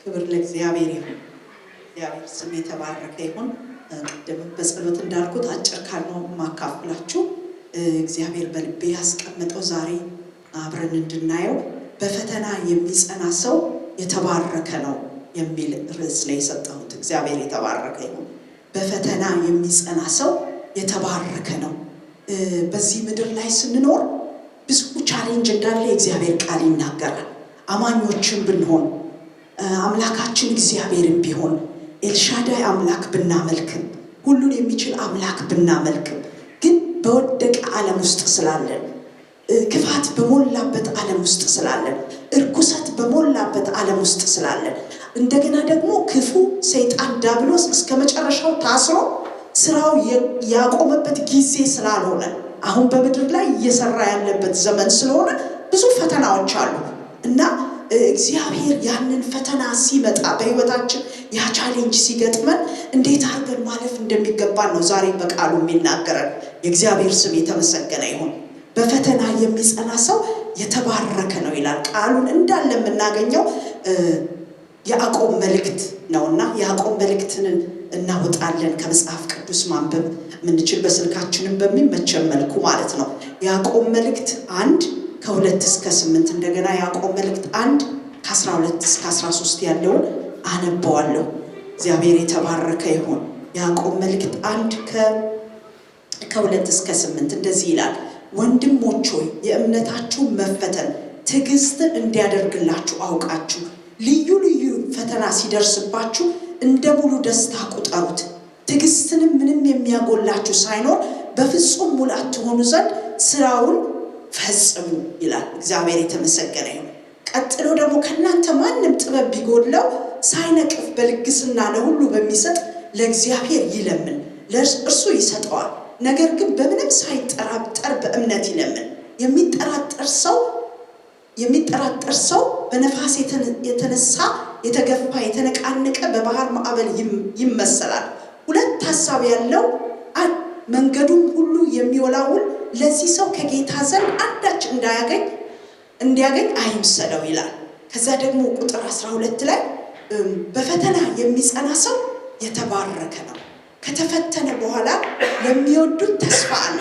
ክብር ለእግዚአብሔር ይሁን። እግዚአብሔር ስም የተባረከ ይሁን። ቅድም በጸሎት እንዳልኩት አጭር ቃል ነው ማካፍላችሁ። እግዚአብሔር በልቤ ያስቀመጠው ዛሬ አብረን እንድናየው በፈተና የሚጸና ሰው የተባረከ ነው የሚል ርዕስ ላይ የሰጠሁት። እግዚአብሔር የተባረከ ይሁን። በፈተና የሚጸና ሰው የተባረከ ነው። በዚህ ምድር ላይ ስንኖር ብዙ ቻሌንጅ እንዳለ የእግዚአብሔር ቃል ይናገራል። አማኞችን ብንሆን አምላካችን እግዚአብሔርን ቢሆን ኤልሻዳይ አምላክ ብናመልክም ሁሉን የሚችል አምላክ ብናመልክም ግን በወደቀ ዓለም ውስጥ ስላለን ክፋት በሞላበት ዓለም ውስጥ ስላለን እርኩሰት በሞላበት ዓለም ውስጥ ስላለን እንደገና ደግሞ ክፉ ሰይጣን ዲያብሎስ እስከ መጨረሻው ታስሮ ስራው ያቆመበት ጊዜ ስላልሆነ አሁን በምድር ላይ እየሰራ ያለበት ዘመን ስለሆነ ብዙ ፈተናዎች አሉ እና እግዚአብሔር ያንን ፈተና ሲመጣ በህይወታችን ያ ቻሌንጅ ሲገጥመን እንዴት አድርገን ማለፍ እንደሚገባን ነው ዛሬ በቃሉ የሚናገረን። የእግዚአብሔር ስም የተመሰገነ ይሁን። በፈተና የሚጸና ሰው የተባረከ ነው ይላል። ቃሉን እንዳለ የምናገኘው ያዕቆብ መልእክት ነውና ያዕቆብ መልእክትን እናወጣለን ከመጽሐፍ ቅዱስ ማንበብ ምንችል በስልካችንም በሚመቸን መልኩ ማለት ነው። ያዕቆብ መልእክት 1 ከ2 እስከ 8 እንደገና ያዕቆብ መልእክት 1 ከ12 እስከ 13 ያለውን አነባዋለሁ። እግዚአብሔር የተባረከ ይሁን። ያዕቆብ መልእክት 1 ከ2 እስከ 8 እንደዚህ ይላል። ወንድሞች ሆይ የእምነታችሁ መፈተን ትዕግስትን እንዲያደርግላችሁ አውቃችሁ ልዩ ልዩ ፈተና ሲደርስባችሁ እንደ ሙሉ ደስታ ቁጠሩት። ትዕግስትንም ምንም የሚያጎላችሁ ሳይኖር በፍጹም ሙላት ትሆኑ ዘንድ ስራውን ፈጽሙ ይላል። እግዚአብሔር የተመሰገነ ይሁን። ቀጥሎ ደግሞ ከእናንተ ማንም ጥበብ ቢጎድለው ሳይነቅፍ በልግስና ለሁሉ በሚሰጥ ለእግዚአብሔር ይለምን፣ ለእርሱ ይሰጠዋል። ነገር ግን በምንም ሳይጠራጠር በእምነት ይለምን። የሚጠራጠር ሰው በነፋስ የተነሳ የተገፋ የተነቃነቀ በባህር ማዕበል ይመሰላል። ሁለት ሐሳብ ያለው መንገዱን ሁሉ የሚወላውል ለዚህ ሰው ከጌታ ዘንድ አንዳች እንዲያገኝ አይምሰለው ይላል። ከዛ ደግሞ ቁጥር 12 ላይ በፈተና የሚጸና ሰው የተባረከ ነው፣ ከተፈተነ በኋላ ለሚወዱት ተስፋ አለ፣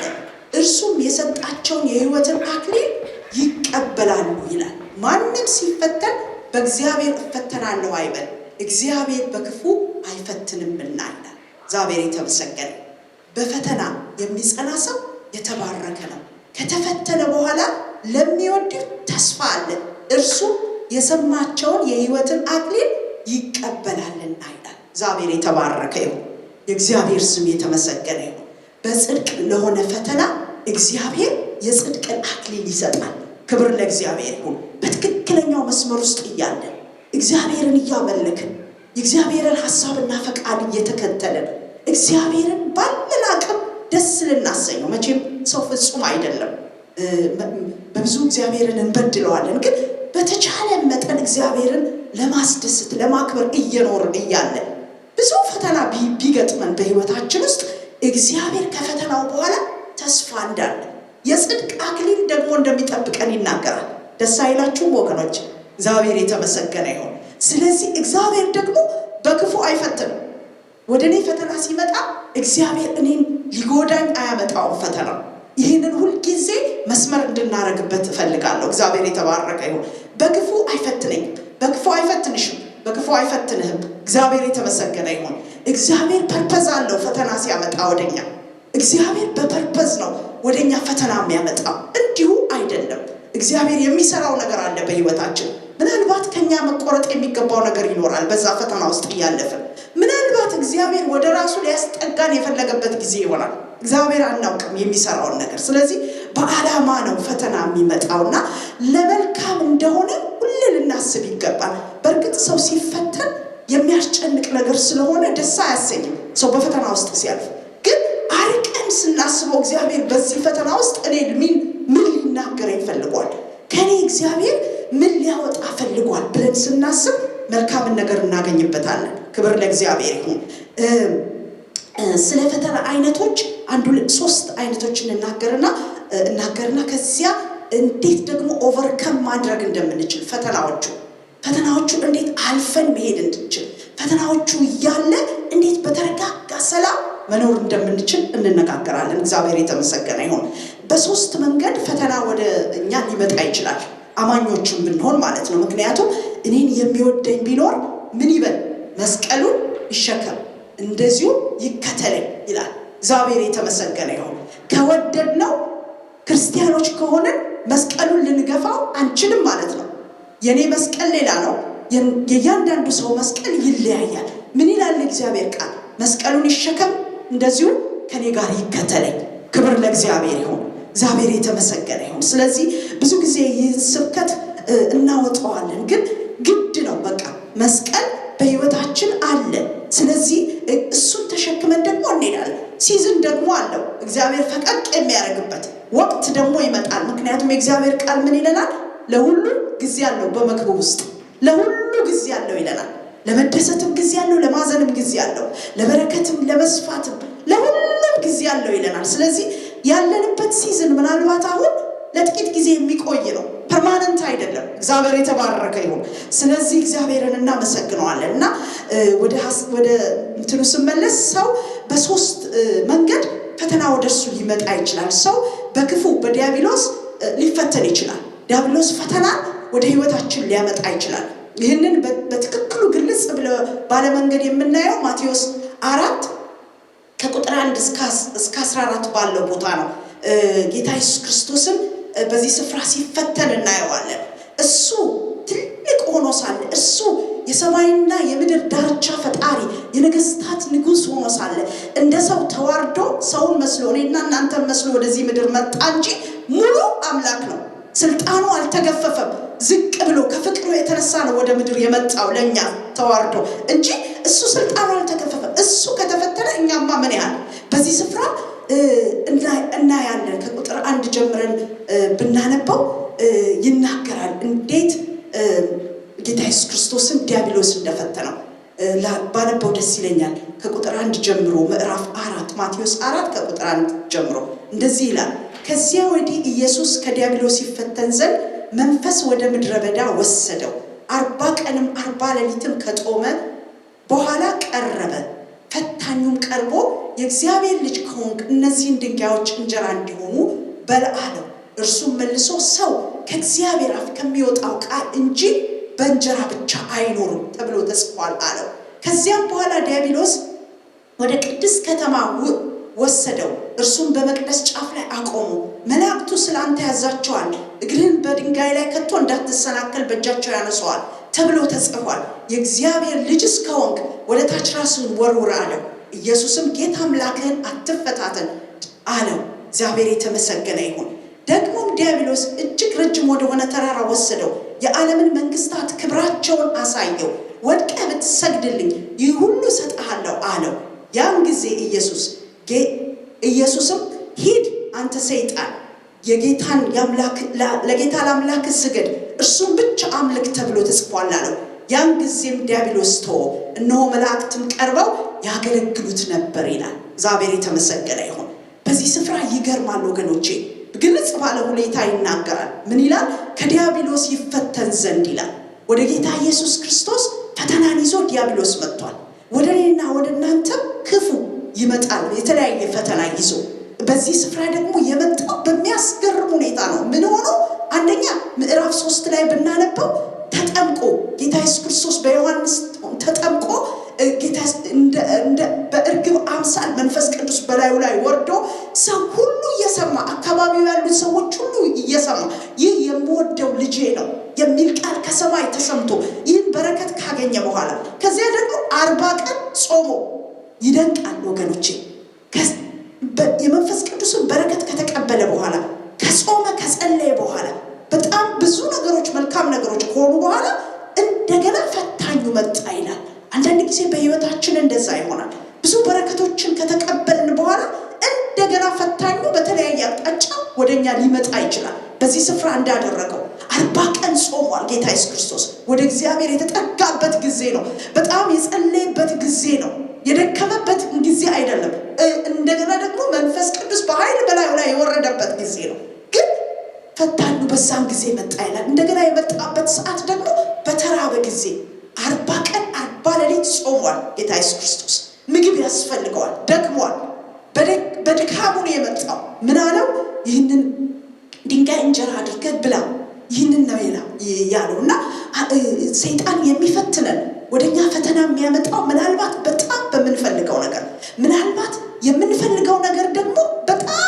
እርሱም የሰጣቸውን የሕይወትን አክሊል ይቀበላሉ ይላል። ማንም ሲፈተን በእግዚአብሔር እፈተናለሁ አይበል፣ እግዚአብሔር በክፉ አይፈትንምና ይላል። እግዚአብሔር የተመሰገነ። በፈተና የሚጸና ሰው የተባረከ ነው፣ ከተፈተነ በኋላ ለሚወዱት ተስፋ አለ፣ እርሱም የሰማቸውን የሕይወትን አክሊል ይቀበላልና ይላል። እግዚአብሔር የተባረከ ይሁን። የእግዚአብሔር ስም የተመሰገነ ይሁን። በጽድቅ ለሆነ ፈተና እግዚአብሔር የጽድቅን አክሊል ይሰጣል። ክብር ለእግዚአብሔር ይሁን። በትክክለኛው መስመር ውስጥ እያለን እግዚአብሔርን እያመለክን የእግዚአብሔርን ሐሳብና ፈቃድ እየተከተልን እግዚአብሔርን ባለን አቅም ደስ ልናሰኘው። መቼም ሰው ፍጹም አይደለም፣ በብዙ እግዚአብሔርን እንበድለዋለን። ግን በተቻለ መጠን እግዚአብሔርን ለማስደሰት ለማክበር እየኖርን እያለን ብዙ ፈተና ቢገጥመን በህይወታችን ውስጥ እግዚአብሔር ከፈተናው በኋላ ተስፋ እንዳለ የጽድቅ አክሊል ደግሞ እንደሚጠብቀን ይናገራል። ደስ አይላችሁም ወገኖች? እግዚአብሔር የተመሰገነ ይሁን። ስለዚህ እግዚአብሔር ደግሞ በክፉ አይፈትንም። ወደ እኔ ፈተና ሲመጣ እግዚአብሔር እኔን ሊጎዳኝ አያመጣውም ፈተና። ይህንን ሁልጊዜ መስመር እንድናረግበት እፈልጋለሁ። እግዚአብሔር የተባረከ ይሁን። በክፉ አይፈትነኝም፣ በክፉ አይፈትንሽም፣ በክፉ አይፈትንህም። እግዚአብሔር የተመሰገነ ይሁን። እግዚአብሔር ፐርፐዝ አለው ፈተና ሲያመጣ ወደኛ። እግዚአብሔር በፐርፐዝ ነው ወደኛ ፈተና የሚያመጣው፣ እንዲሁ አይደለም። እግዚአብሔር የሚሰራው ነገር አለ በህይወታችን። ምናልባት ከኛ መቆረጥ የሚገባው ነገር ይኖራል በዛ ፈተና ውስጥ እያለፍን። ምናልባት እግዚአብሔር ወደ ራሱ ሊያስጠጋን የፈለገበት ጊዜ ይሆናል። እግዚአብሔር አናውቅም የሚሰራውን ነገር። ስለዚህ በዓላማ ነው ፈተና የሚመጣውና ለመልካም እንደሆነ ሁሌ ልናስብ ይገባል። በእርግጥ ሰው ሲፈተን የሚያስጨንቅ ነገር ስለሆነ ደስ አያሰኝም ሰው በፈተና ውስጥ ሲያልፍ። ግን አርቀን ስናስበው እግዚአብሔር በዚህ ፈተና ውስጥ እኔ ምን ሊናገረኝ ፈልጓል፣ ከኔ እግዚአብሔር ምን ሊያወጣ ፈልጓል ብለን ስናስብ መልካምን ነገር እናገኝበታለን። ክብር ለእግዚአብሔር ይሁን። ስለ ፈተና አይነቶች 3 አይነቶችን እናገርና ከዚያ እንዴት ደግሞ ኦቨርከም ማድረግ እንደምንችል ፈተናዎቹ ፈተናዎቹ እንዴት አልፈን መሄድ እንድንችል፣ ፈተናዎቹ እያለ እንዴት በተረጋጋ ሰላም መኖር እንደምንችል እንነጋገራለን። እግዚአብሔር የተመሰገነ ይሁን። በሶስት መንገድ ፈተና ወደ እኛ ሊመጣ ይችላል፣ አማኞችን ብንሆን ማለት ነው። ምክንያቱም እኔን የሚወደኝ ቢኖር ምን ይበል? መስቀሉን ይሸከም እንደዚሁ ይከተለኝ ይላል። እግዚአብሔር የተመሰገነ ይሁን። ከወደድነው ክርስቲያኖች ከሆነን መስቀሉን ልንገፋው አንችልም ማለት ነው። የኔ መስቀል ሌላ ነው፣ የእያንዳንዱ ሰው መስቀል ይለያያል። ምን ይላል እግዚአብሔር ቃል? መስቀሉን ይሸከም እንደዚሁ ከኔ ጋር ይከተለኝ። ክብር ለእግዚአብሔር ይሁን። እግዚአብሔር የተመሰገነ ይሁን። ስለዚህ ብዙ ጊዜ ይህን ስብከት እናወጣዋለን፣ ግን ግድ ነው። በቃ መስቀል በህይወታችን አለ። ስለዚህ እሱን ተሸክመን ደግሞ እንሄዳለን። ሲዝን ደግሞ አለው እግዚአብሔር ፈቀቅ የሚያደርግበት ወቅት ደግሞ ይመጣል። ምክንያቱም የእግዚአብሔር ቃል ምን ይለናል? ለሁሉ ጊዜ አለው። በመክብብ ውስጥ ለሁሉ ጊዜ አለው ይለናል። ለመደሰትም ጊዜ አለው፣ ለማዘንም ጊዜ አለው፣ ለበረከትም ለመስፋትም ለሁሉም ጊዜ አለው ይለናል። ስለዚህ ያለንበት ሲዝን ምናልባት አሁን ለጥቂት ጊዜ የሚቆይ ነው፣ ፐርማነንት አይደለም። እግዚአብሔር የተባረከ ይሁን። ስለዚህ እግዚአብሔርን እናመሰግነዋለን። እና ወደ እንትኑ ስመለስ ሰው በሶስት መንገድ ፈተና ወደሱ ሊመጣ ይችላል። ሰው በክፉ በዲያብሎስ ሊፈተን ይችላል። ዲያብሎስ ፈተና ወደ ህይወታችን ሊያመጣ ይችላል። ይህንን በትክክሉ ግልጽ ባለ መንገድ የምናየው ማቴዎስ 4 ከቁጥር 1 እስከ 14 ባለው ቦታ ነው። ጌታ ኢየሱስ ክርስቶስን በዚህ ስፍራ ሲፈተን እናየዋለን። እሱ ትልቅ ሆኖ ሳለ፣ እሱ የሰማይና የምድር ዳርቻ ፈጣሪ የነገስታት ንጉስ ሆኖ ሳለ እንደ ሰው ተዋርዶ ሰውን መስሎ እኔና እናንተን መስሎ ወደዚህ ምድር መጣ እንጂ ሙሉ አምላክ ነው። ስልጣኑ አልተገፈፈም። ዝቅ ብሎ ከፍቅሩ የተነሳ ነው ወደ ምድር የመጣው ለኛ ተዋርዶ እንጂ እሱ ስልጣኑ አልተገፈፈም። እሱ ከተፈተነ እኛማ ምን ያህል በዚህ ስፍራ እናያለን። ከቁጥር 1 ጀምረን ብናነበው ይናገራል እንዴት ጌታ ኢየሱስ ክርስቶስን ዲያብሎስ እንደፈተነው። ባነበው ደስ ይለኛል። ከቁጥር 1 ጀምሮ ምዕራፍ 4 ማቴዎስ 4 ከቁጥር 1 ጀምሮ እንደዚህ ይላል። ከዚያ ወዲህ ኢየሱስ ከዲያብሎስ ይፈተን ዘንድ መንፈስ ወደ ምድረ በዳ ወሰደው። 40 ቀንም 40 ሌሊትም ከጦመ በኋላ ቀረበ። ፈታኙም ቀርቦ የእግዚአብሔር ልጅ ከሆንክ እነዚህን ድንጋዮች እንጀራ እንዲሆኑ በል አለው። እርሱም መልሶ ሰው ከእግዚአብሔር አፍ ከሚወጣው ቃል እንጂ በእንጀራ ብቻ አይኖርም ተብሎ ተጽፏል አለው። ከዚያም በኋላ ዲያብሎስ ወደ ቅድስት ከተማ ወሰደው። እርሱም በመቅደስ ጫፍ ላይ አቆሙ። መላእክቱ ስላንተ ያዛቸዋል፣ እግርህን በድንጋይ ላይ ከቶ እንዳትሰናከል በእጃቸው ያነሱዋል ተብሎ ተጽፏል። የእግዚአብሔር ልጅስ ከሆንክ ወደ ታች ራስህን ወርውር አለው። ኢየሱስም ጌታ አምላክህን አትፈታተን አለው። እግዚአብሔር የተመሰገነ ይሁን። ደግሞም ዲያብሎስ እጅግ ረጅም ወደሆነ ተራራ ወሰደው። የዓለምን መንግስታት ክብራቸውን አሳየው። ወድቀህ ብትሰግድልኝ ይህ ሁሉ እሰጥሃለሁ አለው። ያን ጊዜ ኢየሱስም ሂድ አንተ ሰይጣን፣ ለጌታ ለአምላክ ስገድ፣ እርሱም ብቻ አምልክ ተብሎ ተጽፏል አለው። ያን ጊዜም ዲያብሎስ ተወው፣ እነሆ መላእክትም ቀርበው ያገለግሉት ነበር ይላል። እግዚአብሔር የተመሰገነ ይሁን። በዚህ ስፍራ ይገርማል ወገኖቼ። ግልጽ ባለ ሁኔታ ይናገራል። ምን ይላል? ከዲያብሎስ ይፈተን ዘንድ ይላል። ወደ ጌታ ኢየሱስ ክርስቶስ ፈተናን ይዞ ዲያብሎስ መጥቷል። ወደ እኔና ወደ እናንተ ክፉ ይመጣል የተለያየ ፈተና ይዞ። በዚህ ስፍራ ደግሞ የመጣው በሚያስገርም ሁኔታ ነው። ምን ሆኖ? አንደኛ ምዕራፍ 3 ላይ ብናነበው ተጠምቆ ጌታ ኢየሱስ ክርስቶስ በዮሐንስ ተጠምቆ ጌታ እንደ በእርግብ አምሳል መንፈስ ቅዱስ በላዩ ላይ ወርዶ ሰው ሁሉ እየሰማ፣ አካባቢው ያሉት ሰዎች ሁሉ እየሰማ ይህ የምወደው ልጄ ነው የሚል ቃል ከሰማይ ተሰምቶ ይህን በረከት ካገኘ በኋላ ከዚያ ደግሞ 40 ቀን ጾሞ ይደንቃል ወገኖቼ። የመንፈስ ቅዱስን በረከት ከተቀበለ በኋላ ከጾመ ከጸለየ በኋላ በጣም ብዙ ነገሮች መልካም ነገሮች ከሆኑ በኋላ እንደገና ፈታኙ መጣ ይላል። አንዳንድ ጊዜ በህይወታችን እንደዛ ይሆናል። ብዙ በረከቶችን ከተቀበልን በኋላ እንደገና ፈታኙ በተለያየ አቅጣጫ ወደኛ ሊመጣ ይችላል። በዚህ ስፍራ እንዳደረገው 40 ቀን ጾሟል ጌታ ኢየሱስ ክርስቶስ። ወደ እግዚአብሔር የተጠጋበት ጊዜ ነው። በጣም የጸለየበት ጊዜ ነው። የደከመበት ጊዜ አይደለም። እንደገና ደግሞ መንፈስ ቅዱስ በኃይል በላዩ ላይ የወረደበት ጊዜ ነው። ግን ፈታኙ በዛን ጊዜ መጣ ይላል። እንደገና የመጣበት ሰዓት ደግሞ በተራበ ጊዜ 40 ቀን 40 ሌሊት ጾሟል ጌታ ኢየሱስ ክርስቶስ። ምግብ ያስፈልገዋል፣ ደክሟል። በድካሙ ነው የመጣው። ምን አለው? ይህንን ድንጋይ እንጀራ አድርገህ ብላ፣ ይህንን ነው ያለውና ሰይጣን የሚፈትነን ወደኛ ፈተና የሚያመጣው ምናልባት በጣም በምንፈልገው ነገር፣ ምናልባት የምንፈልገው ነገር ደግሞ በጣም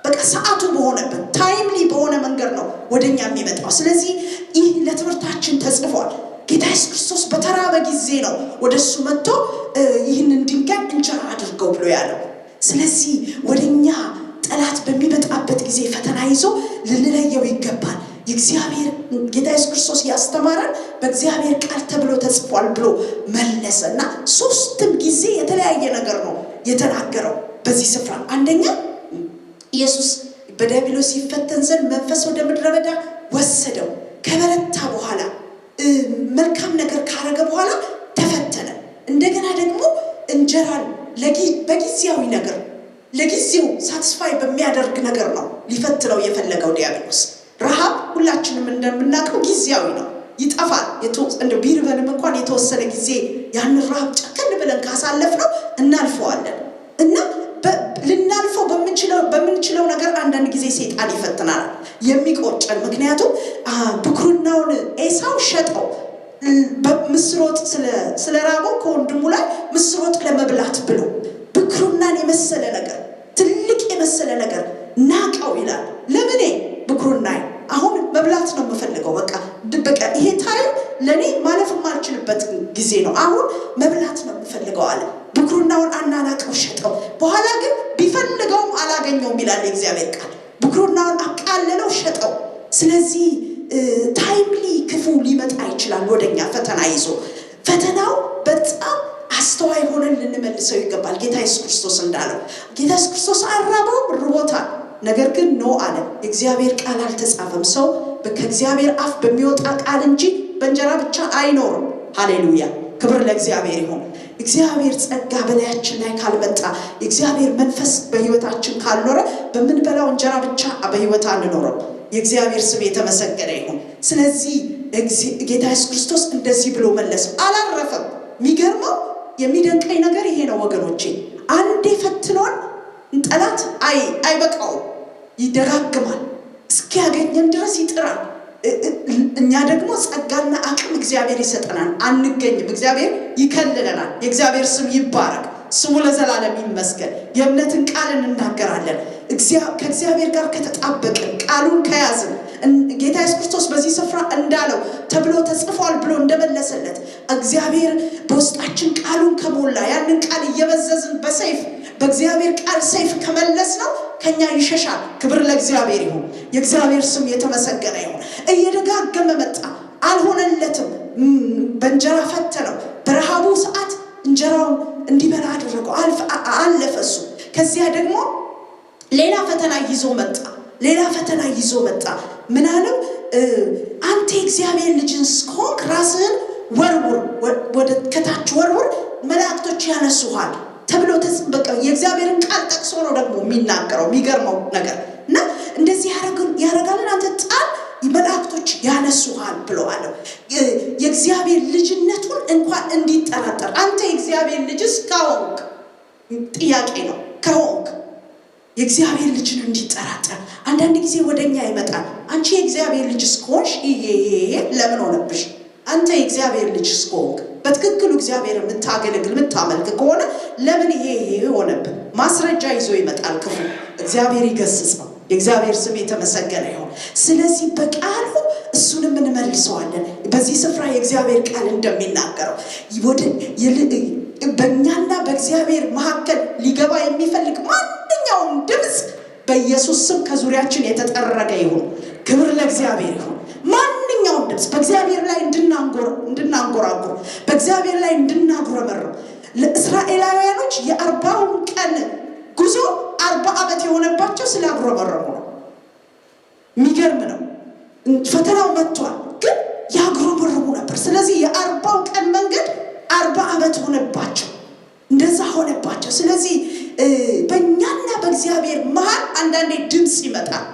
በቃ ሰዓቱ በሆነበት ታይምሊ በሆነ መንገድ ነው ወደኛ የሚመጣው። ስለዚህ ይህ ለትምህርታችን ተጽፏል። ጌታ ኢየሱስ ክርስቶስ በተራበ ጊዜ ነው ወደሱ መጥቶ ይህንን ድንጋይ እንጀራ አድርገው ብሎ ያለው። ስለዚህ ወደኛ ጠላት በሚመጣበት ጊዜ ፈተና ይዞ ልንለየው ይገባል። የእግዚአብሔር ጌታ ኢየሱስ ክርስቶስ ያስተማረን በእግዚአብሔር ቃል ተብሎ ተጽፏል ብሎ መለሰና 3 ጊዜ የተለያየ ነገር ነው የተናገረው በዚህ ስፍራ። አንደኛ ኢየሱስ በዲያብሎስ ሲፈተን ዘንድ መንፈስ ወደ ምድረ በዳ ወሰደው። ከበረታ በኋላ መልካም ነገር ካረገ በኋላ ተፈተነ። እንደገና ደግሞ እንጀራን በጊዜያዊ ነገር ለጊዜው ሳትስፋይ በሚያደርግ ነገር ነው ሊፈትነው የፈለገው ዲያብሎስ። ረሃብ ሁላችንም እንደምናውቀው ጊዜያዊ ነው፣ ይጠፋል። እንደ ቢርበንም እንኳን የተወሰነ ጊዜ ያን ረሃብ ጨከን ብለን ካሳለፍነው እናልፈዋለን እና ልናልፈው በምንችለው ነገር አንዳንድ ጊዜ ሰይጣን ይፈትናል የሚቆጨን። ምክንያቱም ብኩርናውን ኤሳው ሸጠው በምስር ወጥ ስለራበው ከወንድሙ ላይ ምስር ወጥ ለመብላት ብሎ ብኩርናን የመሰለ ነገር፣ ትልቅ የመሰለ ነገር ናቀው ይላል። ለምን ብኩርናይ አሁን መብላት ነው የምፈልገው፣ በቃ ይሄ ታይም ለኔ ማለፍ የማልችልበት ጊዜ ነው፣ አሁን መብላት ነው የምፈልገው አለ። ብኩርናውን አናናቀው፣ ሸጠው። በኋላ ግን ቢፈልገውም አላገኘውም ይላል የእግዚአብሔር ቃል። ብኩርናውን አቃለለው፣ ሸጠው። ስለዚህ ታይምሊ ክፉ ሊመጣ ይችላል ወደኛ ፈተና ይዞ። ፈተናው በጣም አስተዋይ ሆነን ልንመልሰው ይገባል። ጌታ ኢየሱስ ክርስቶስ እንዳለው ጌታ ኢየሱስ ክርስቶስ አራበው ርቦታል፣ ነገር ግን ኖ አለ። የእግዚአብሔር ቃል አልተጻፈም፣ ሰው ከእግዚአብሔር አፍ በሚወጣ ቃል እንጂ በእንጀራ ብቻ አይኖርም። ሃሌሉያ፣ ክብር ለእግዚአብሔር ይሁን። እግዚአብሔር ጸጋ በላያችን ላይ ካልመጣ፣ የእግዚአብሔር መንፈስ በህይወታችን ካልኖረ በምንበላው እንጀራ ብቻ በህይወት አንኖርም። የእግዚአብሔር ስም የተመሰገነ ይሁን። ስለዚህ ጌታ ኢየሱስ ክርስቶስ እንደዚህ ብሎ መለሰ፣ አላረፈም። የሚገርመው የሚደንቀኝ ነገር ይሄ ነው ወገኖቼ። አንዴ ፈትኖን ጠላት አይበቃውም፣ ይደጋግማል፣ እስኪያገኘን ድረስ ይጥራል። እኛ ደግሞ ጸጋና አቅም እግዚአብሔር ይሰጠናል፣ አንገኝም፣ እግዚአብሔር ይከልለናል። የእግዚአብሔር ስም ይባረክ፣ ስሙ ለዘላለም ይመስገን። የእምነትን ቃል እንናገራለን። ከእግዚአብሔር ጋር ከተጣበቅን፣ ቃሉን ከያዝን፣ ጌታ ኢየሱስ ክርስቶስ በዚህ ስፍራ እንዳለው ተብሎ ተጽፏል ብሎ እንደመለሰለት እግዚአብሔር በውስጣችን ቃሉን ከሞላ፣ ያንን ቃል እየበዘዝን በሰይፍ በእግዚአብሔር ቃል ሰይፍ ከመለስ ነው ከኛ ይሸሻል። ክብር ለእግዚአብሔር ይሁን። የእግዚአብሔር ስም የተመሰገነ ይሁን። እየደጋገመ መጣ፣ አልሆነለትም። በእንጀራ ፈተነው። በረሃቡ ሰዓት እንጀራውን እንዲበላ አደረገው፣ አለፈ እሱ። ከዚያ ደግሞ ሌላ ፈተና ይዞ መጣ። ምን አለው? አንተ የእግዚአብሔር ልጅን እስከሆንክ ራስህን ወርውር፣ ወደ ከታች ወርውር፣ መላእክቶች ያነሱሃል ተብሎ በቃ የእግዚአብሔርን ቃል ጠቅሶ ነው ደግሞ የሚናገረው። የሚገርመው ነገር እና እንደዚህ ያረጋልን አንተ ጣል፣ መላእክቶች ያነሱሃል ብሎ አለው። የእግዚአብሔር ልጅነቱን እንኳን እንዲጠራጠር፣ አንተ የእግዚአብሔር ልጅስ ከሆንክ፣ ጥያቄ ነው፣ ከሆንክ የእግዚአብሔር ልጅን እንዲጠራጠር። አንዳንድ ጊዜ ወደኛ ይመጣል። አንቺ የእግዚአብሔር ልጅ እስከሆንሽ ይሄ ለምን ሆነብሽ? አንተ የእግዚአብሔር ልጅ እስከሆንክ በትክክሉ እግዚአብሔር የምታገለግል የምታመልክ ከሆነ ለምን ይሄ ሆነብህ? ማስረጃ ይዞ ይመጣል ክፉ። እግዚአብሔር ይገስጸው። የእግዚአብሔር ስም የተመሰገነ ይሁን። ስለዚህ በቃሉ እሱንም እንመልሰዋለን። በዚህ ስፍራ የእግዚአብሔር ቃል እንደሚናገረው በእኛና በእግዚአብሔር መካከል ሊገባ የሚፈልግ ማንኛውም ድምፅ በኢየሱስ ስም ከዙሪያችን የተጠረገ ይሁን። ክብር ለእግዚአብሔር ይሁን። ማንኛውም ድምፅ በእግዚአብሔር ላይ እንድናንጎራጉር፣ በእግዚአብሔር ላይ እንድናጉረመርም። ለእስራኤላውያኖች የ40 ቀን ጉዞ 40 ዓመት የሆነባቸው ስላጉረመረሙ ነው። የሚገርም ነው። ፈተናው መጥቷል፣ ግን ያጉረመረሙ ነበር። ስለዚህ የ40 ቀን መንገድ 40 ዓመት ሆነባቸው፣ እንደዛ ሆነባቸው። ስለዚህ በእኛና በእግዚአብሔር መሃል አንዳንዴ ድምፅ ይመጣል።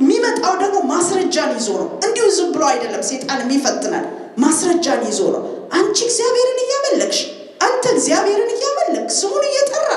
የሚመጣው ደግሞ ማስረጃን ይዞ ነው። እንዲሁ ዝም ብሎ አይደለም። ሰይጣን የሚፈትናል። ማስረጃን ይዞ ነው። አንቺ እግዚአብሔርን እያመለክሽ፣ አንተ እግዚአብሔርን እያመለክ ስሙን እየጠራ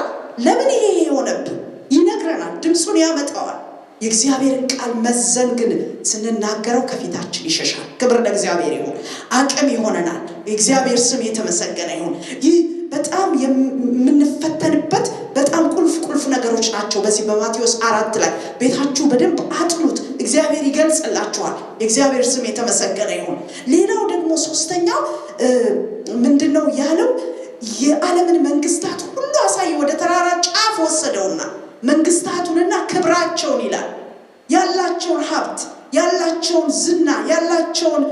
ለምን ይሄ የሆነብህ ይነግረናል። ድምፁን ያመጣዋል። የእግዚአብሔርን ቃል መዘን ግን ስንናገረው ከፊታችን ይሸሻል። ክብር ለእግዚአብሔር ይሁን። አቅም ይሆነናል። የእግዚአብሔር ስም የተመሰገነ ይሁን። ይህ በጣም የምንፈተንበት በጣም ቁልፍ ነገሮች ናቸው። በዚህ በማቴዎስ 4 ላይ ቤታችሁ በደንብ አጥኑት፣ እግዚአብሔር ይገልጽላችኋል። የእግዚአብሔር ስም የተመሰገነ ይሁን። ሌላው ደግሞ ሶስተኛው ምንድነው ያለው? የዓለምን መንግስታት ሁሉ አሳየ፣ ወደ ተራራ ጫፍ ወሰደውና መንግስታቱንና ክብራቸውን ይላል፣ ያላቸውን ሀብት፣ ያላቸውን ዝና፣ ያላቸውን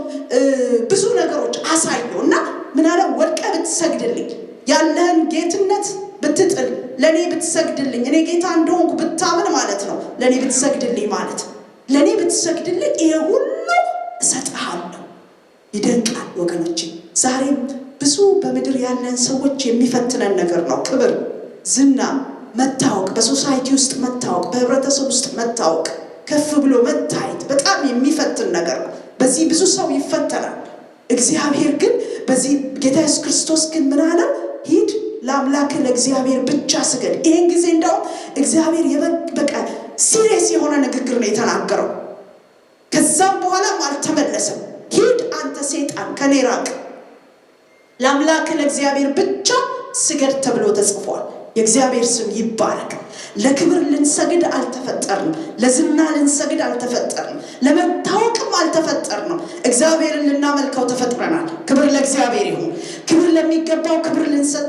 ብዙ ነገሮች አሳየውና ምን አለ? ወድቀህ ብትሰግድልኝ፣ ያለህን ጌትነት ብትጥል፣ ለኔ ብትሰግድልኝ፣ እኔ ጌታ እንደሆንኩ ብታምን ማለት ነው። ለኔ ብትሰግድልኝ ማለት ለኔ ብትሰግድልኝ ይሄ ሁሉ እሰጥሃለሁ። ይደንቃል ወገኖቼ። ዛሬም ብዙ በምድር ያለን ሰዎች የሚፈትነን ነገር ነው። ክብር፣ ዝና፣ መታወቅ፣ በሶሳይቲ ውስጥ መታወቅ፣ በህብረተሰብ ውስጥ መታወቅ፣ ከፍ ብሎ መታየት በጣም የሚፈትን ነገር ነው። በዚህ ብዙ ሰው ይፈተናል። እግዚአብሔር ግን በዚህ ጌታ ኢየሱስ ክርስቶስ ግን ምን አለ? ሂድ ለአምላክ ለእግዚአብሔር ብቻ ስገድ። ይሄን ጊዜ እንደውም እግዚአብሔር በቃ ሲሪየስ የሆነ ንግግር ነው የተናገረው። ከዛም በኋላም አልተመለሰም። ሂድ አንተ ሰይጣን ከኔ ራቅ፣ ለአምላክ ለእግዚአብሔር ብቻ ስገድ ተብሎ ተጽፏል። የእግዚአብሔር ስም ይባረክ። ለክብር ልንሰግድ አልተፈጠርንም። ለዝና ልንሰግድ አልተፈጠርንም። ለመታወቅም አልተፈጠርንም። እግዚአብሔርን ልናመልከው ተፈጥረናል። ክብር ለእግዚአብሔር ይሁን። ክብር ለሚገባው ክብር ልንሰጥ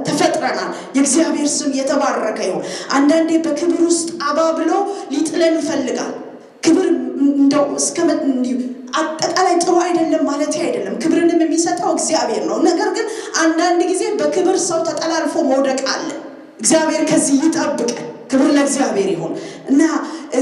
ተፈጥረናል። የእግዚአብሔር ስም የተባረከ ይሁን። አንዳንዴ በክብር ውስጥ አባብሎ ሊጥለን ይፈልጋል። ክብር እንደው አጠቃላይ ጥሩ አይደለም ማለት አይደለም። ክብርንም የሚሰጠው እግዚአብሔር ነው። ነገር ግን አንዳንድ ጊዜ በክብር ሰው ተጠላልፎ መውደቅ አለ። እግዚአብሔር ከዚህ ይጠብቀን። ክብር ለእግዚአብሔር ይሁን እና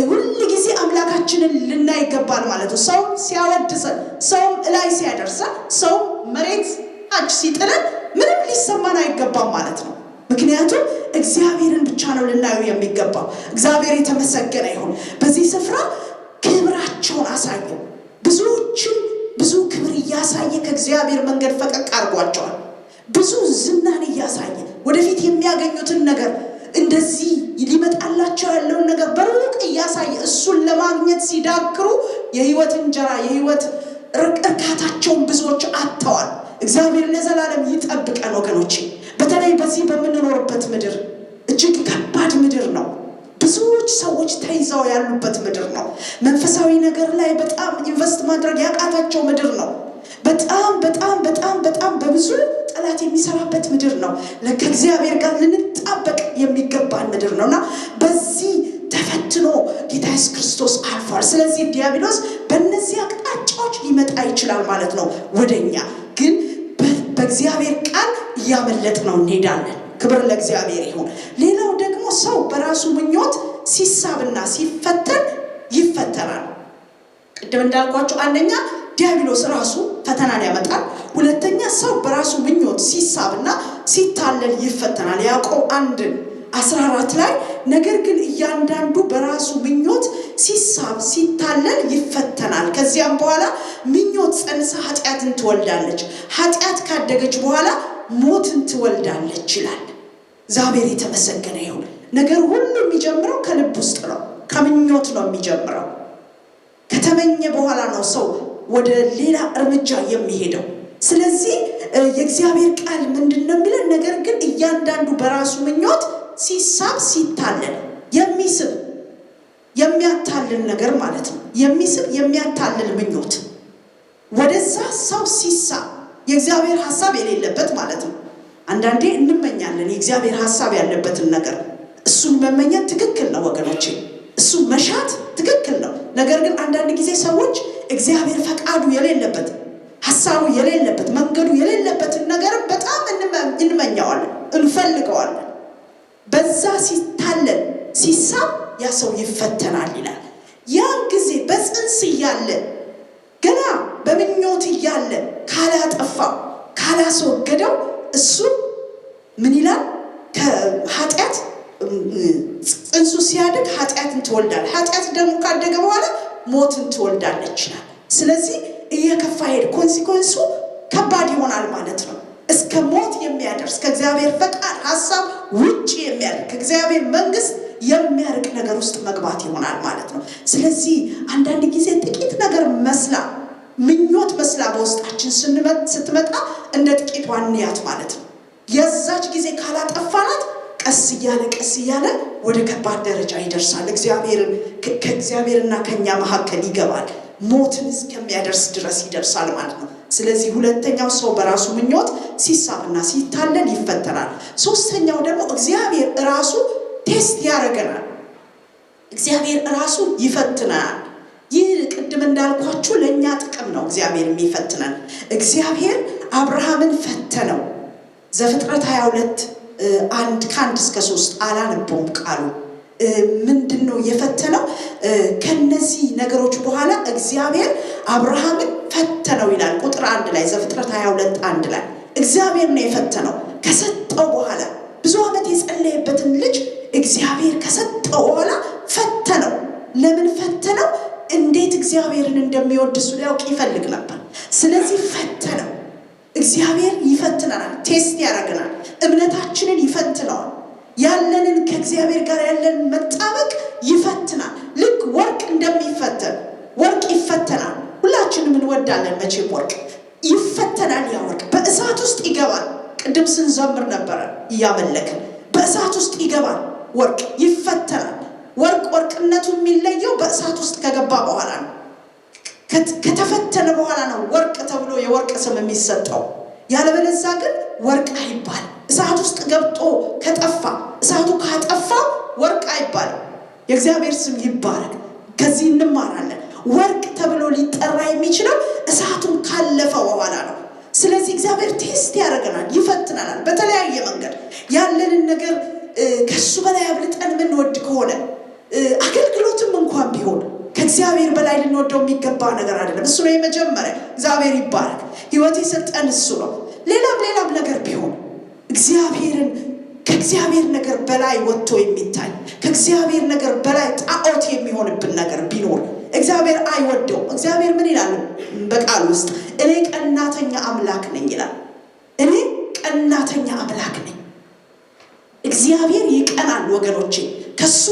ሁሉ ጊዜ አምላካችንን ልናይ ይገባል ማለት ነው። ሰው ሲያወድሰን፣ ሰው ላይ ሲያደርሰን፣ ሰው መሬት ታች ሲጥለን ምንም ሊሰማን አይገባም ማለት ነው። ምክንያቱም እግዚአብሔርን ብቻ ነው ልናየው የሚገባው። እግዚአብሔር የተመሰገነ ይሁን። በዚህ ስፍራ ክብራቸውን አሳየው። ብዙዎችን ብዙ ክብር እያሳየ ከእግዚአብሔር መንገድ ፈቀቅ አድርጓቸዋል። ብዙ ዝናን እያሳየ ወደፊት የሚያገኙትን ነገር እንደዚህ ሊመጣላቸው ያለውን ነገር በሩቅ እያሳየ እሱን ለማግኘት ሲዳክሩ የህይወት እንጀራ የህይወት እርካታቸውን ብዙዎች አጥተዋል። እግዚአብሔር ለዘላለም ይጠብቀን ወገኖቼ። በተለይ በዚህ በምንኖርበት ምድር እጅግ ከባድ ምድር ነው። ብዙዎች ሰዎች ተይዘው ያሉበት ምድር ነው። መንፈሳዊ ነገር ላይ በጣም ኢንቨስት ማድረግ ያቃታቸው ምድር ነው። በጣም በጣም በጣም በጣም በብዙ ጠላት የሚሰራበት ምድር ነው። ከእግዚአብሔር ጋር ልንጣበቅ የሚገባን ምድር ነውና በዚህ ተፈትኖ ጌታ ኢየሱስ ክርስቶስ አልፏል። ስለዚህ ዲያብሎስ በእነዚህ አቅጣጫዎች ሊመጣ ይችላል ማለት ነው ወደኛ። ግን በእግዚአብሔር ቃል እያመለጥ ነው እንሄዳለን። ክብር ለእግዚአብሔር ይሁን። ሌላው ደግሞ ሰው በራሱ ምኞት ሲሳብና ሲፈተን ይፈተናል። ቅድም እንዳልኳችሁ አንደኛ ዲያብሎስ ራሱ ፈተናን ያመጣል። ሁለተኛ ሰው በራሱ ምኞት ሲሳብና ሲታለል ይፈተናል። ያዕቆብ 1:14 ላይ ነገር ግን እያንዳንዱ በራሱ ምኞት ሲሳብ ሲታለል ይፈተናል። ከዚያም በኋላ ምኞት ጸንሳ ኃጢአትን ትወልዳለች፣ ኃጢአት ካደገች በኋላ ሞትን ትወልዳለች ይላል። እግዚአብሔር የተመሰገነ ይሁን። ነገር ሁሉ የሚጀምረው ከልብ ውስጥ ነው፣ ከምኞት ነው የሚጀምረው። ከተመኘ በኋላ ነው ሰው ወደ ሌላ እርምጃ የሚሄደው። ስለዚህ የእግዚአብሔር ቃል ምንድነው የሚለው? ነገር ግን እያንዳንዱ በራሱ ምኞት ሲሳብ ሲታለል፣ የሚስብ የሚያታልል ነገር ማለት ነው። የሚስብ የሚያታልል ምኞት ወደዛ ሰው ሲሳብ የእግዚአብሔር ሐሳብ የሌለበት ማለት ነው። አንዳንዴ እንመኛለን የእግዚአብሔር ሐሳብ ያለበትን ነገር። እሱን መመኘት ትክክል ነው ወገኖቼ፣ እሱን መሻት ትክክል ነው። ነገር ግን አንዳንድ ጊዜ ሰዎች እግዚአብሔር ፈቃዱ የሌለበት ሐሳቡ የሌለበት መንገዱ የሌለበትን ነገር በጣም እንመኛዋለን፣ እንፈልገዋለን። በዛ ሲታለል ሲሳብ ያ ሰው ይፈተናል ይላል። ያን ጊዜ በጽንስ እያለ ገና በምኞት እያለ ካላጠፋው ካላስወገደው እሱ ምን ይላል? ከኃጢአት ጽንሱ ሲያድግ ኃጢአትን ትወልዳለች፣ ኃጢአት ደግሞ ካደገ በኋላ ሞትን ትወልዳለች ይላል። ስለዚህ እየከፋ ሄድ ኮንሲኩዌንሱ ከባድ ይሆናል ማለት ነው። እስከ ሞት የሚያደርስ ከእግዚአብሔር ፈቃድ ሐሳብ ውጪ የሚያደርግ ከእግዚአብሔር መንግስት የሚያርቅ ነገር ውስጥ መግባት ይሆናል ማለት ነው። ስለዚህ አንዳንድ ጊዜ ጥቂት ነገር መስላ ምኞት መስላ በውስጣችን ስትመጣ እንደ ጥቂት ዋንያት ማለት ነው። የዛች ጊዜ ካላጠፋናት ቀስ እያለ ወደ ከባድ ደረጃ ይደርሳል። ከእግዚአብሔርና ከኛ መካከል ይገባል። ሞትን እስከሚያደርስ ድረስ ይደርሳል ማለት ነው። ስለዚህ ሁለተኛው ሰው በራሱ ምኞት ሲሳብና ሲታለል ይፈተናል። ሶስተኛው ደግሞ እግዚአብሔር ራሱ ቴስት ያደርገናል። እግዚአብሔር ራሱ ይፈትናል። ይህ ቅድም እንዳልኳችሁ ለኛ ጥቅም ነው እግዚአብሔር የሚፈትነን። እግዚአብሔር አብርሃምን ፈተነው። ዘፍጥረት 22 1 እስከ 3 አላነበውም ቃሉ ምንድነው የፈተነው? ከነዚህ ነገሮች በኋላ እግዚአብሔር አብርሃምን ፈተነው ይላል ቁጥር 1 ላይ ዘፍጥረት 22 1 ላይ እግዚአብሔር ነው የፈተነው። ከሰጠው በኋላ ብዙ ዓመት የጸለየበትን ልጅ እግዚአብሔር ከሰጠው በኋላ ፈተነው። ለምን ፈተነው? እንዴት እግዚአብሔርን እንደሚወድ እሱ ሊያውቅ ይፈልግ ነበር። ስለዚህ ፈተነው። እግዚአብሔር ይፈትነናል፣ ቴስት ያደርገናል፣ እምነታችንን ይፈትነዋል። ያለንን ከእግዚአብሔር ጋር ያለንን መጣበቅ ይፈትናል። ልክ ወርቅ እንደሚፈተን ወርቅ ይፈተናል። ሁላችንም እንወዳለን መቼም ወርቅ ይፈተናል። ያ ወርቅ በእሳት ውስጥ ይገባል። ቅድም ስንዘምር ነበረ እያመለክን በእሳት ውስጥ ይገባል። ወርቅ ይፈተናል። ወርቅነቱ የሚለየው በእሳት ውስጥ ከገባ በኋላ ነው። ከተፈተነ በኋላ ነው ወርቅ ተብሎ የወርቅ ስም የሚሰጠው። ያለበለዚያ ግን ወርቅ አይባል። እሳት ውስጥ ገብቶ ከጠፋ እሳቱ ካጠፋ ወርቅ አይባል። የእግዚአብሔር ስም ይባረክ። ከዚህ እንማራለን። ወርቅ ተብሎ ሊጠራ የሚችለው እሳቱን ካለፈ በኋላ ነው። ስለዚህ እግዚአብሔር ቴስት ያደርገናል፣ ይፈትነናል በተለያየ መንገድ። ያለንን ነገር ከሱ በላይ አብልጠን የምንወድ ከሆነ አገልግሎትም እንኳን ቢሆን ከእግዚአብሔር በላይ ልንወደው የሚገባ ነገር አይደለም። እሱ ነው የመጀመሪያ። እግዚአብሔር ይባረክ። ሕይወት የሰጠን እሱ ነው። ሌላም ነገር ቢሆን ከእግዚአብሔር ነገር በላይ ወጥቶ የሚታይ ከእግዚአብሔር ነገር በላይ ጣዖት የሚሆንብን ነገር ቢኖር እግዚአብሔር አይወደው። እግዚአብሔር ምን ይላል በቃል ውስጥ? እኔ ቀናተኛ አምላክ ነኝ ይላል። እኔ ቀናተኛ አምላክ ነኝ። እግዚአብሔር ይቀናል ወገኖቼ። ከሱ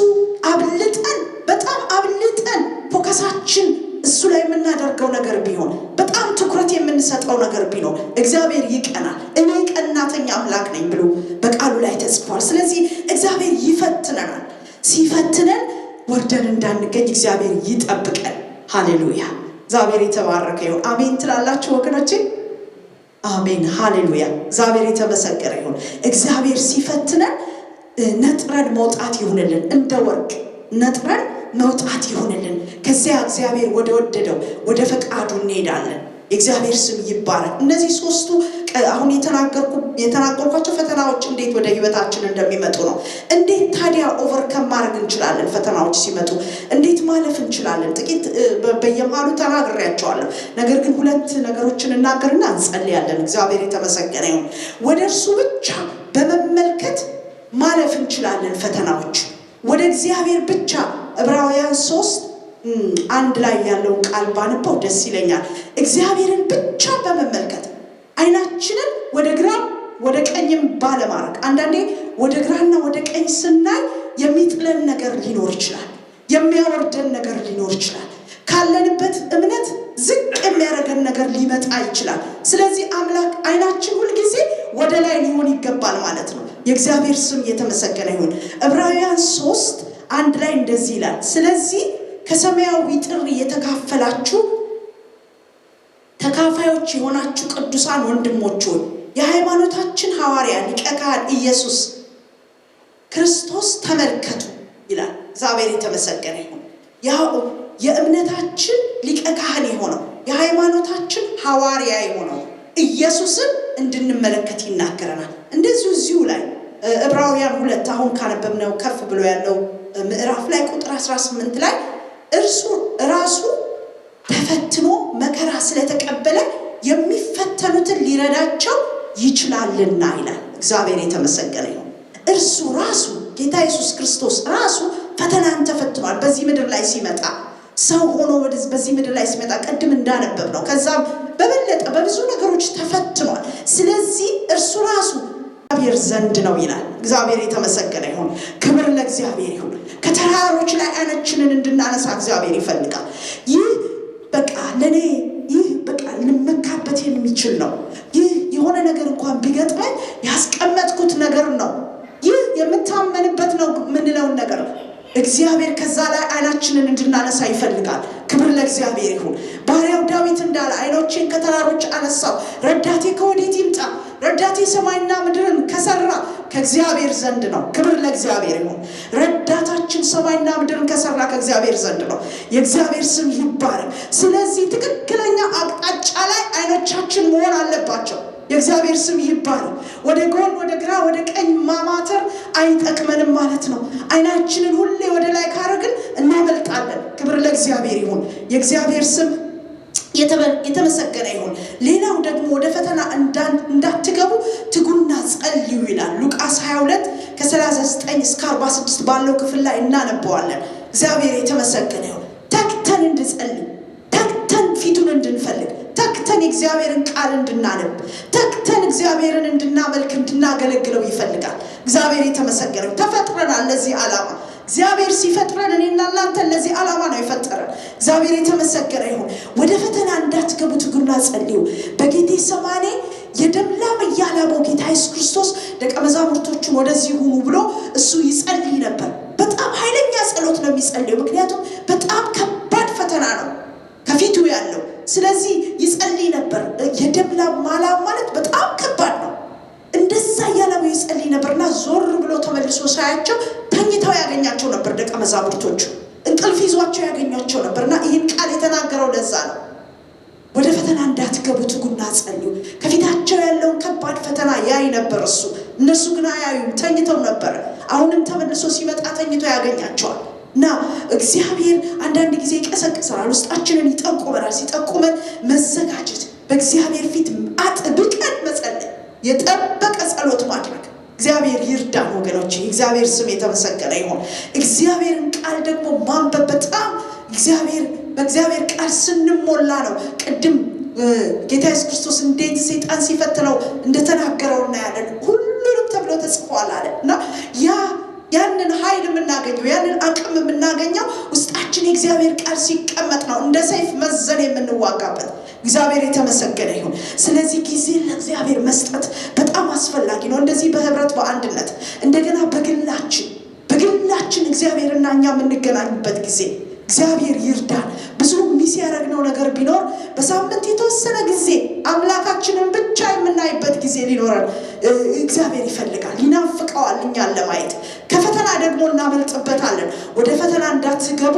በጣም አብልጠን ፎከሳችን እሱ ላይ የምናደርገው ነገር ቢሆን በጣም ትኩረት የምንሰጠው ነገር ቢኖር እግዚአብሔር ይቀናል። እኔ ቀናተኛ አምላክ ነኝ ብሎ በቃሉ ላይ ተጽፏል። ስለዚህ እግዚአብሔር ይፈትነናል። ሲፈትነን ወርደን እንዳንገኝ እግዚአብሔር ይጠብቀን። ሃሌሉያ! እግዚአብሔር የተባረከ ይሁን። አሜን ትላላችሁ ወገኖቼ? አሜን፣ ሃሌሉያ። እግዚአብሔር የተመሰገነ ይሁን። እግዚአብሔር ሲፈትነን ነጥረን መውጣት ይሁንልን። እንደ ወርቅ ነጥረን መውጣት ይሁንልን። ከዚያ እግዚአብሔር ወደ ወደደው ወደ ፈቃዱ እንሄዳለን። የእግዚአብሔር ስም ይባረክ። እነዚህ ሶስቱ አሁን የተናገርኳቸው ፈተናዎች እንዴት ወደ ህይወታችን እንደሚመጡ ነው። እንዴት ታዲያ ኦቨርከም ማድረግ እንችላለን? ፈተናዎች ሲመጡ እንዴት ማለፍ እንችላለን? ጥቂት በየማሉ ተናግሬያቸዋለሁ። ነገር ግን ሁለት ነገሮችን እናገርና እንጸልያለን። እግዚአብሔር የተመሰገነ ይሁን። ወደ እርሱ ብቻ በመመልከት ማለፍ እንችላለን ፈተናዎች። ወደ እግዚአብሔር ብቻ ዕብራውያን 3:1 ላይ ያለውን ቃል ባነበው ደስ ይለኛል። እግዚአብሔርን ብቻ በመመልከት አይናችንን ወደ ግራ ወደ ቀኝም ባለማድረግ። አንዳንዴ ወደ ግራና ወደ ቀኝ ስናይ የሚጥለን ነገር ሊኖር ይችላል፣ የሚያወርደን ነገር ሊኖር ይችላል፣ ካለንበት እምነት ዝቅ የሚያደርገን ነገር ሊመጣ ይችላል። ስለዚህ አምላክ አይናችን ሁልጊዜ ወደ ላይ ሊሆን ይገባል ማለት ነው። የእግዚአብሔር ስም የተመሰገነ ይሁን። ዕብራውያን 3:1 ላይ እንደዚህ ይላል፣ ስለዚህ ከሰማያዊ ጥሪ የተካፈላችሁ ተካፋዮች የሆናችሁ ቅዱሳን ወንድሞች ሆይ የሃይማኖታችን ሐዋርያ ሊቀ ካህን ኢየሱስ ክርስቶስ ተመልከቱ ይላል። እግዚአብሔር የተመሰገነ ይሁን። ያው የእምነታችን ሊቀ ካህን የሆነው የሃይማኖታችን ሐዋርያ የሆነው ኢየሱስን እንድንመለከት ይናገረናል። እንደዚሁ እዚሁ ላይ ዕብራውያን 2 አሁን ካነበብነው ከፍ ብሎ ያለው ምዕራፍ ላይ ቁጥር 18 ላይ እርሱ ራሱ ተፈትኖ መከራ ስለተቀበለ የሚፈተኑትን ሊረዳቸው ይችላልና ይላል። እግዚአብሔር የተመሰገነ ይሁን። እርሱ ራሱ ጌታ ኢየሱስ ክርስቶስ ራሱ ፈተናን ተፈትኗል። በዚህ ምድር ላይ ሲመጣ ሰው ሆኖ በዚህ ምድር ላይ ሲመጣ ቅድም እንዳነበብ ነው ከዛም በበለጠ በብዙ ነገሮች ተፈትኗል። ስለዚህ እርሱ ራሱ እግዚአብሔር ዘንድ ነው ይላል። እግዚአብሔር የተመሰገነ ይሁን። ክብር ለእግዚአብሔር ይሁን። ከተራሮች ላይ አይናችንን እንድናነሳ እግዚአብሔር ይፈልጋል። ይህ በቃ ለኔ ይህ በቃ ልመካበት የሚችል ነው። ይህ የሆነ ነገር እንኳን ቢገጥመኝ ያስቀመጥኩት ነገር ነው። ይህ የምታመንበት ነው ምንለው ነገር እግዚአብሔር ከዛ ላይ አይናችንን እንድናነሳ ይፈልጋል። ክብር ለእግዚአብሔር ይሁን። ባሪያው ዳዊት እንዳለ አይኖቼን ከተራሮች አነሳው፣ ረዳቴ ከወዴት ይምጣ? ረዳቴ ሰማይና ምድርን ከሰራ ከእግዚአብሔር ዘንድ ነው። ክብር ለእግዚአብሔር ይሁን። ረዳታችን ሰማይና ምድርን ከሰራ ከእግዚአብሔር ዘንድ ነው። የእግዚአብሔር ስም ይባረክ። ስለዚህ ትክክለኛ አቅጣጫ ላይ አይኖቻችን መሆን አለባቸው። የእግዚአብሔር ስም ይባረክ። ወደ ጎን ወደ ግራ ወደ ቀኝ ማማተር አይጠቅመንም ማለት ነው። አይናችንን ሁሌ ወደ ላይ ካረግን እናመልጣለን። ክብር ለእግዚአብሔር ይሁን። የእግዚአብሔር ስም የተመሰገነ ይሁን። ሌላው ደግሞ ወደ ፈተና እንዳትገቡ ትጉና ጸልዩ ይላል። ሉቃስ 22 ከ39 እስከ 46 ባለው ክፍል ላይ እናነበዋለን። እግዚአብሔር የተመሰገነ ይሁን። ተግተን እንድንጸልይ፣ ተግተን ፊቱን እንድንፈልግ፣ ተግተን የእግዚአብሔርን ቃል እንድናነብ፣ ተግተን እግዚአብሔርን እንድናመልክ እንድናገለግለው ይፈልጋል። እግዚአብሔር የተመሰገነ ይሁን። ተፈጥረናል ለዚህ ዓላማ። እግዚአብሔር ሲፈጥረን እኔና እናንተ ለዚህ ዓላማ ነው የፈጠረን። እግዚአብሔር የተመሰገነ ይሁን። ወደ ፈተና እንዳትገቡ ትጉና ጸልዩ። በጌቴሰማኔ የደም ላብ እያላበው ጌታ ኢየሱስ ክርስቶስ ደቀ መዛሙርቶቹን ወደዚህ ሁኑ ብሎ እሱ ይጸልይ ነበር። በጣም ኃይለኛ ጸሎት ነው የሚጸልየው፣ ምክንያቱም በጣም ከባድ ፈተና ነው ከፊቱ ያለው። ስለዚህ ይጸልይ ነበር። የደም ላብ ማላብ ማለት በጣም ከባድ ነው። እንደዛ እያላበው ይጸልይ ነበርና ዞር ብሎ ተመልሶ ሳያቸው ተኝተው ያገኛቸው ነበር። ደቀ መዛሙርቶቹ እንቅልፍ ይዟቸው ያገኛቸው ነበርና ይህን ቃል የተናገረው ለዛ ነው። ወደ ፈተና እንዳትገቡ ትጉና ጸልዩ። ከፊታቸው ያለውን ከባድ ፈተና ያይ ነበር እሱ። እነሱ ግን አያዩም፣ ተኝተው ነበር። አሁንም ተመልሶ ሲመጣ ተኝተው ያገኛቸዋል። እና እግዚአብሔር አንዳንድ ጊዜ ይቀሰቅሰናል፣ ውስጣችንን ይጠቁመናል። ሲጠቁመን መዘጋጀት፣ በእግዚአብሔር ፊት አጥብቀን መጸለይ፣ የጠበቀ ጸሎት ማድረግ እግዚአብሔር ይርዳን ወገኖች። እግዚአብሔር ስም የተመሰገነ ይሁን። እግዚአብሔርን ቃል ደግሞ ማንበብ በጣም በእግዚአብሔር ቃል ስንሞላ ነው። ቅድም ጌታ ኢየሱስ ክርስቶስ እንዴት ሰይጣን ሲፈትነው እንደተናገረው እናያለን። ሁሉንም ተብሎ ተጽፏል አለ እና ያንን ኃይል የምናገኘው ያንን አቅም የምናገኘው ውስጣችን የእግዚአብሔር ቃል ሲቀመጥ ነው። እንደ ሰይፍ መዘን የምንዋጋበት። እግዚአብሔር የተመሰገነ ይሁን። ስለዚህ ጊዜ ለእግዚአብሔር መስጠት በጣም አስፈላጊ ነው። እንደዚህ በህብረት በአንድነት እንደገና በግላችን እግዚአብሔርና እኛ የምንገናኝበት ጊዜ እግዚአብሔር ይርዳን። ብዙ ሚስ ያደረግነው ነገር ቢኖር በሳምንት የተወሰነ ጊዜ አምላካችንን ብቻ የምናይበት ጊዜ ሊኖረን እግዚአብሔር ይፈልጋል፣ ይናፍቀዋል እኛን ለማየት። ከፈተና ደግሞ እናመልጥበታለን። ወደ ፈተና እንዳትገቡ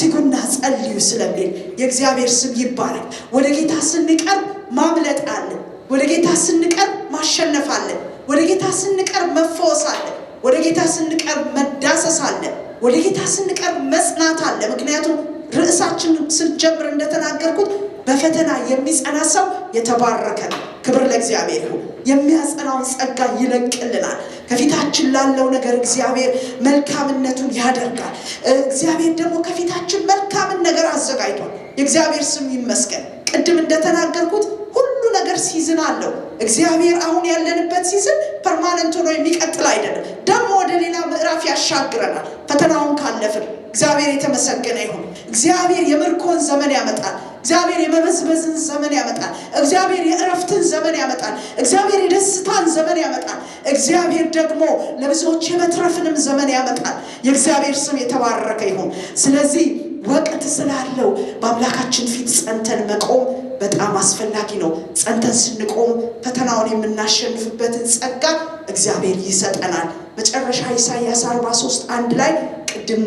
ትጉና ጸልዩ ስለሚል የእግዚአብሔር ስም ይባረክ። ወደ ጌታ ስንቀርብ ማምለጥ አለ። ወደ ጌታ ስንቀርብ ማሸነፍ አለ። ወደ ጌታ ስንቀርብ መፈወስ አለ። ወደ ጌታ ስንቀርብ መዳሰስ አለ። ወደ ጌታ ስንቀርብ መጽናት አለ። ምክንያቱም ርዕሳችን ስንጀምር እንደተናገርኩት በፈተና የሚጸና ሰው የተባረከ ነው። ክብር ለእግዚአብሔር ይሁን። የሚያጸናውን ጸጋ ይለቅልናል። ከፊታችን ላለው ነገር እግዚአብሔር መልካምነቱን ያደርጋል። እግዚአብሔር ደግሞ ከፊታችን መልካምን ነገር አዘጋጅቷል። የእግዚአብሔር ስም ይመስገን። ቅድም እንደተናገርኩት ሁሉ ነገር ሲዝን አለው። እግዚአብሔር አሁን ያለንበት ሲዝን ፐርማነንት ሆኖ የሚቀጥል አይደለም። ደግሞ ወደ ሌላ ምዕራፍ ያሻግረናል ፈተናውን ካለፍን። እግዚአብሔር የተመሰገነ ይሁን። እግዚአብሔር የምርኮን ዘመን ያመጣል። እግዚአብሔር የመበዝበዝን ዘመን ያመጣል። እግዚአብሔር የእረፍትን ዘመን ያመጣል። እግዚአብሔር የደስታን ዘመን ያመጣል። እግዚአብሔር ደግሞ ለብዙዎች የመትረፍንም ዘመን ያመጣል። የእግዚአብሔር ስም የተባረከ ይሁን። ስለዚህ ወቅት ስላለው በአምላካችን ፊት ጸንተን መቆም በጣም አስፈላጊ ነው። ጸንተን ስንቆም ፈተናውን የምናሸንፍበትን ጸጋ እግዚአብሔር ይሰጠናል። መጨረሻ ኢሳይያስ 43:1 ላይ ቅድም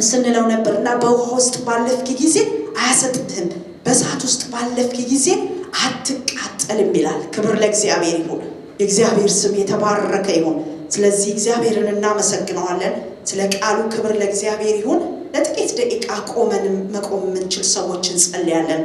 ስንለው ነበርና በውሃ ውስጥ ባለፍክ ጊዜ አያሰጥምህም፣ በእሳት ውስጥ ባለፍክ ጊዜ አትቃጠልም ይላል። ክብር ለእግዚአብሔር ይሁን። የእግዚአብሔር ስም የተባረከ ይሁን። ስለዚህ እግዚአብሔርን እናመሰግነዋለን። ስለ ቃሉ ክብር ለእግዚአብሔር ይሁን። ለጥቂት ደቂቃ ቆመን መቆም የምንችል ሰዎች እንጸልያለን።